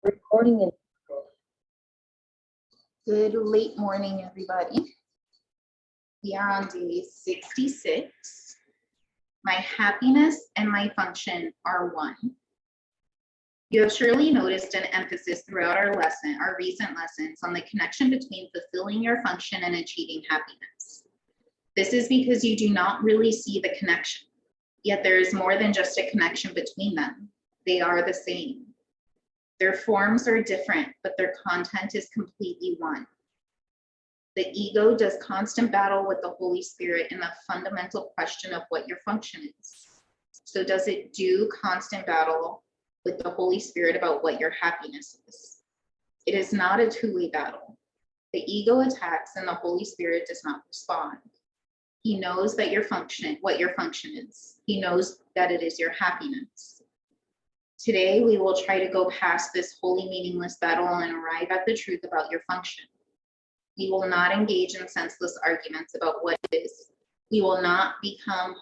Recording in Good late morning, everybody. We are on day 66. My happiness and my function are one. You have surely noticed an emphasis throughout our recent lessons, on the connection between fulfilling your function and achieving happiness. This is because you do not really see the connection, yet there is more than just a connection between them. They are the same. Their forms are different, but their content is completely one. The ego does constant battle with the Holy Spirit in the fundamental question of what your function is. So does it do constant battle with the Holy Spirit about what your happiness is? It is not a two-way battle. The ego attacks and the Holy Spirit does not respond. He knows that what your function is. He knows that it is your happiness. Today, we will try to go past this wholly meaningless battle and arrive at the truth about your function. We will not engage in senseless arguments about what it is. We will not become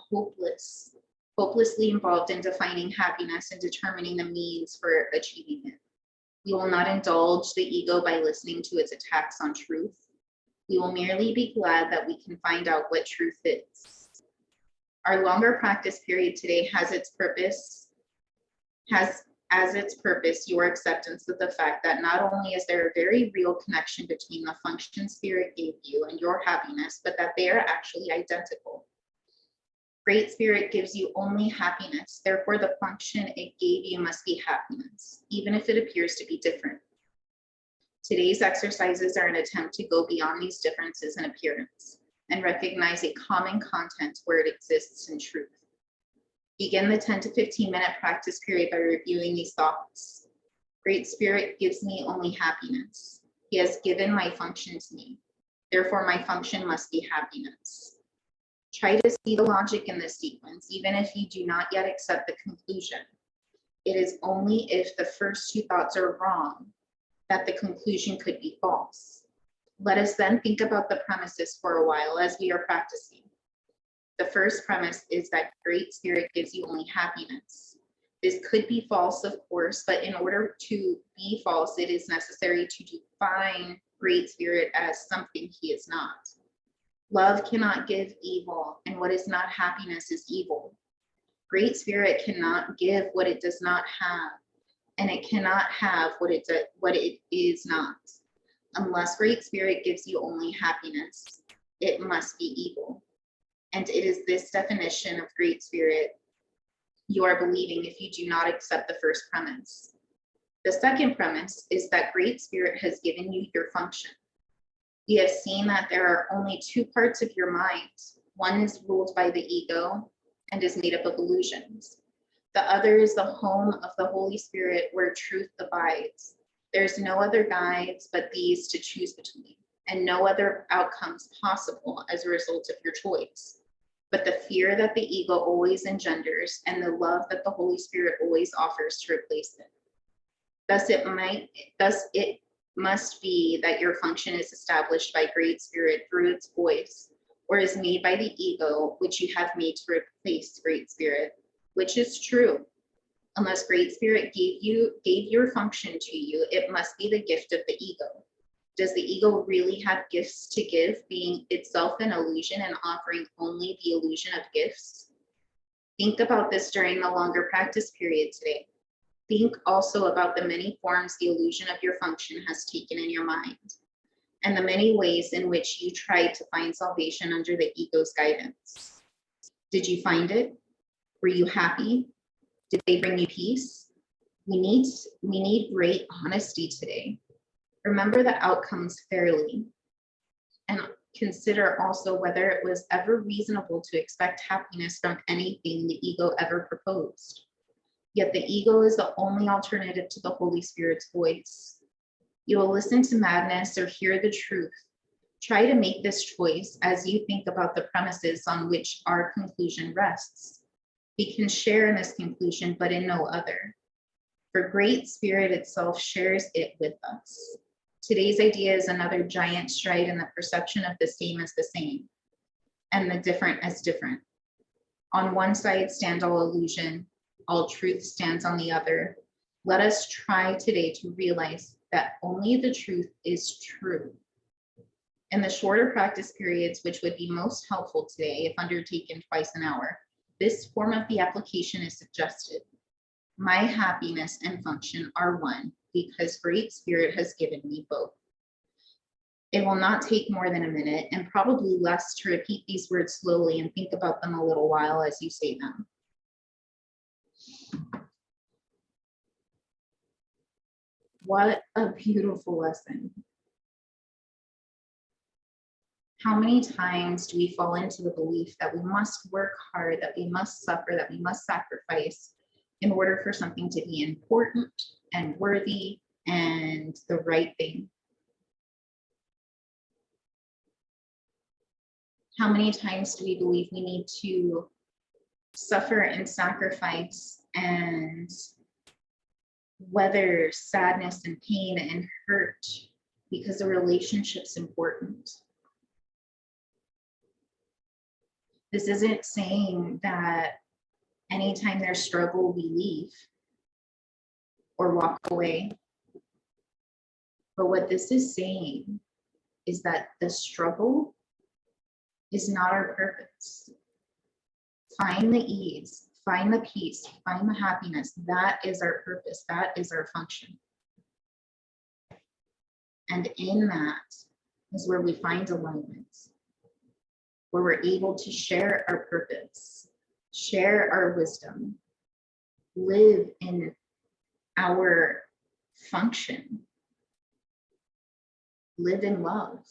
hopelessly involved in defining happiness and determining the means for achieving it. We will not indulge the ego by listening to its attacks on truth. We will merely be glad that we can find out what truth is. Our longer practice period today has as its purpose your acceptance of the fact that not only is there a very real connection between the function Spirit gave you and your happiness, but that they are actually identical. Great Spirit gives you only happiness, therefore the function it gave you must be happiness, even if it appears to be different. Today's exercises are an attempt to go beyond these differences in appearance and recognize a common content where it exists in truth. Begin the 10 to 15 minute practice period by reviewing these thoughts. Great Spirit gives me only happiness. He has given my function to me. Therefore, my function must be happiness. Try to see the logic in this sequence, even if you do not yet accept the conclusion. It is only if the first two thoughts are wrong that the conclusion could be false. Let us then think about the premises for a while as we are practicing. The first premise is that Great Spirit gives you only happiness. This could be false, of course, but in order to be false, it is necessary to define Great Spirit as something he is not. Love cannot give evil, and what is not happiness is evil. Great Spirit cannot give what it does not have, and it cannot have what it is not. Unless Great Spirit gives you only happiness, it must be evil. And it is this definition of Great Spirit you are believing if you do not accept the first premise. The second premise is that Great Spirit has given you your function. We have seen that there are only two parts of your mind. One is ruled by the ego and is made up of illusions. The other is the home of the Holy Spirit where truth abides. There's no other guides but these to choose between, and no other outcomes possible as a result of your choice, but the fear that the ego always engenders and the love that the Holy Spirit always offers to replace it. Thus it must be that your function is established by Great Spirit through its voice, or is made by the ego, which you have made to replace Great Spirit, which is true. Unless Great Spirit gave your function to you, it must be the gift of the ego. Does the ego really have gifts to give, being itself an illusion and offering only the illusion of gifts? Think about this during the longer practice period today. Think also about the many forms the illusion of your function has taken in your mind, and the many ways in which you tried to find salvation under the ego's guidance. Did you find it? Were you happy? Did they bring you peace? We need great honesty today. Remember the outcomes fairly, and consider also whether it was ever reasonable to expect happiness from anything the ego ever proposed. Yet the ego is the only alternative to the Holy Spirit's voice. You will listen to madness or hear the truth. Try to make this choice as you think about the premises on which our conclusion rests. We can share in this conclusion, but in no other. For Great Spirit itself shares it with us. Today's idea is another giant stride in the perception of the same as the same, and the different as different. On one side stands all illusion, all truth stands on the other, Let us try today to realize that only the truth is true. In the shorter practice periods, which would be most helpful today if undertaken twice an hour, this form of the application is suggested. My happiness and function are one because Great Spirit has given me both. It will not take more than a minute and probably less to repeat these words slowly and think about them a little while as you say them. What a beautiful lesson. How many times do we fall into the belief that we must work hard, that we must suffer, that we must sacrifice in order for something to be important and worthy and the right thing? How many times do we believe we need to suffer and sacrifice and weather sadness and pain and hurt because the relationship's important? This isn't saying that anytime there's struggle, we leave or walk away. But what this is saying is that the struggle is not our purpose. Find the ease, find the peace, find the happiness. That is our purpose. That is our function. And in that is where we find alignment, where we're able to share our purpose, share our wisdom, live in our function, live in love.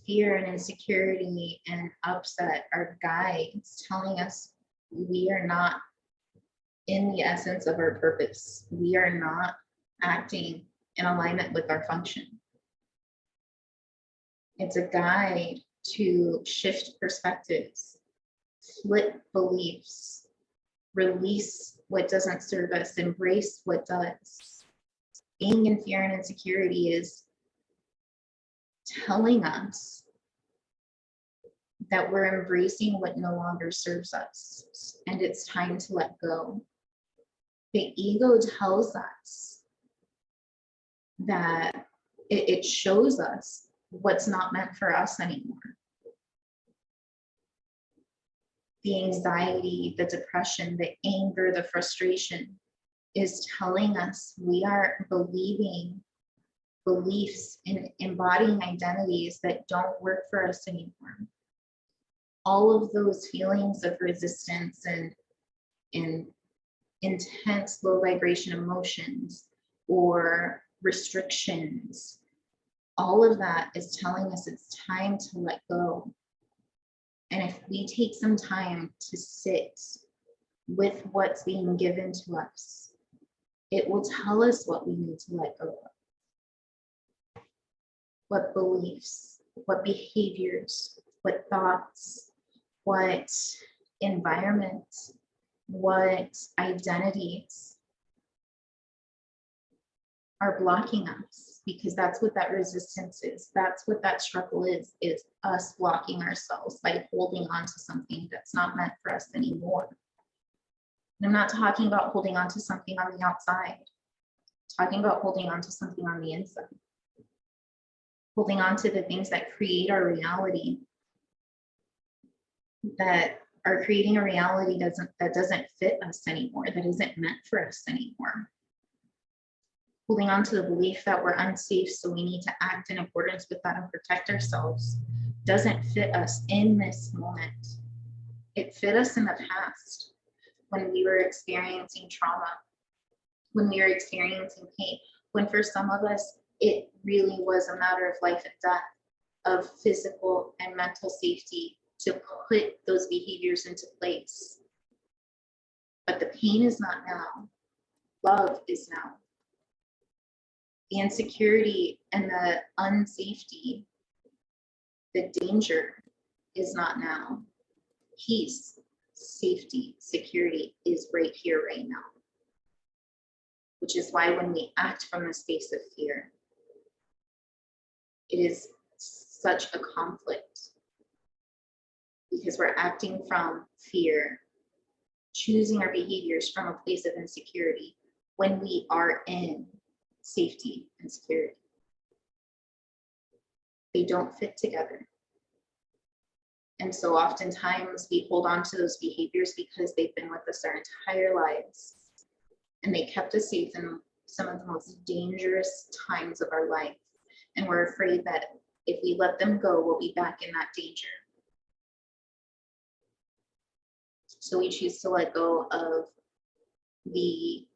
Fear and insecurity and upset are guides telling us we are not in the essence of our purpose. We are not acting in alignment with our function. It's a guide to shift perspectives, flip beliefs, release what doesn't serve us, embrace what does. Being in fear and insecurity is telling us that we're embracing what no longer serves us and it's time to let go. The ego tells us that it shows us what's not meant for us anymore. The anxiety, the depression, the anger, the frustration is telling us we are believing beliefs and embodying identities that don't work for us anymore. All of those feelings of resistance and intense low vibration emotions or restrictions, all of that is telling us it's time to let go. And if we take some time to sit with what's being given to us, it will tell us what we need to let go of. What beliefs, what behaviors, what thoughts, what environments, what identities are blocking us, because that's what that resistance is. That's what that struggle is us blocking ourselves by holding on to something that's not meant for us anymore. And I'm not talking about holding on to something on the outside. I'm talking about holding on to something on the inside. Holding on to the things that create our reality, that are creating a reality that doesn't fit us anymore, that isn't meant for us anymore. Holding on to the belief that we're unsafe, so we need to act in accordance with that and protect ourselves, doesn't fit us in this moment. It fit us in the past when we were experiencing trauma, when we were experiencing pain, when for some of us, it really was a matter of life and death, of physical and mental safety to put those behaviors into place. But the pain is not now. Love is now. The insecurity and the unsafety, the danger is not now. Peace, safety, security is right here, right now. Which is why when we act from the space of fear, it is such a conflict, because we're acting from fear choosing our behaviors from a place of insecurity when we are in safety and security. They don't fit together. And so oftentimes we hold on to those behaviors because they've been with us our entire lives. And they kept us safe in some of the most dangerous times of our life. And we're afraid that if we let them go, we'll be back in that danger. So we choose to let go of the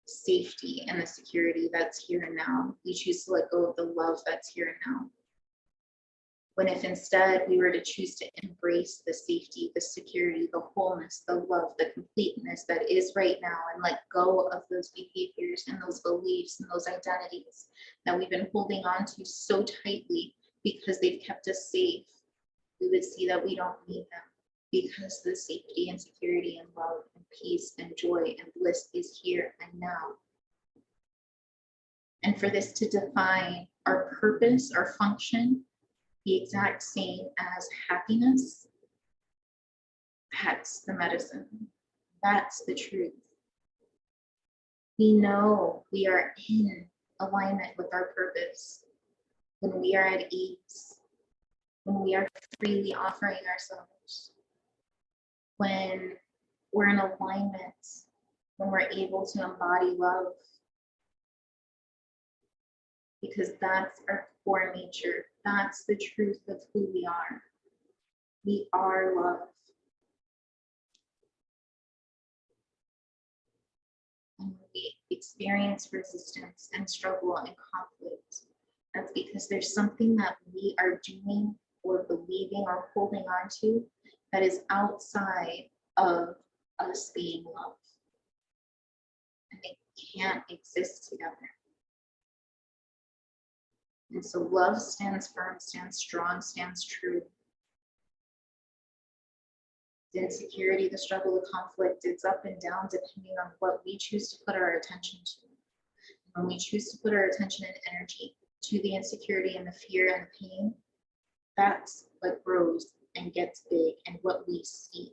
safety and the security that's here and now. We choose to let go of the love that's here and now. When if instead we were to choose to embrace the safety, the security, the wholeness, the love, the completeness that is right now, and let go of those behaviors and those beliefs and those identities that we've been holding on to so tightly because they've kept us safe, we would see that we don't need them because the safety and security and love and peace and joy and bliss is here and now. And for this to define our purpose, our function, the exact same as happiness, that's the medicine. That's the truth. We know we are in alignment with our purpose when we are at ease, when we are freely offering ourselves, when we're in alignment, when we're able to embody love, because that's our core nature. That's the truth of who we are. We are love. And when we experience resistance and struggle and conflict, that's because there's something that we are doing or believing or holding on to that is outside of us being love. And they can't exist together. And so love stands firm, stands strong, stands true. The insecurity, the struggle, the conflict, it's up and down depending on what we choose to put our attention to. When we choose to put our attention and energy to the insecurity and the fear and the pain, that's what grows and gets big and what we see.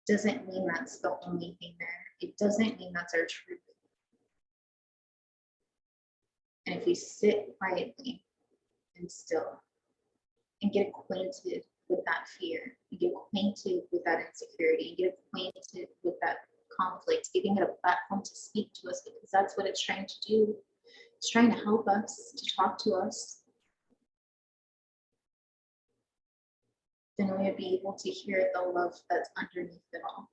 Doesn't mean that's the only thing there. It doesn't mean that's our truth. And if we sit quietly and still and get acquainted with that fear, and get acquainted with that insecurity, and get acquainted with that conflict, giving it a platform to speak to us because that's what it's trying to do. It's trying to help us, to talk to us. Then we would be able to hear the love that's underneath it all.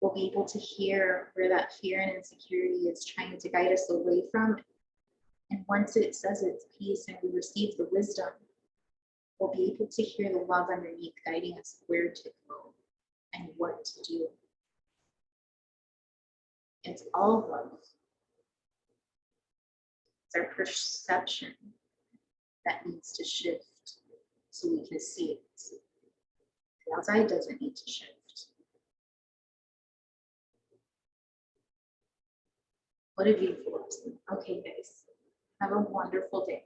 We'll be able to hear where that fear and insecurity is trying to guide us away from. And once it says it's peace and we receive the wisdom, we'll be able to hear the love underneath guiding us where to go and what to do. It's all love. It's our perception that needs to shift so we can see it. The outside doesn't need to shift. What a beautiful lesson. Okay, guys, have a wonderful day.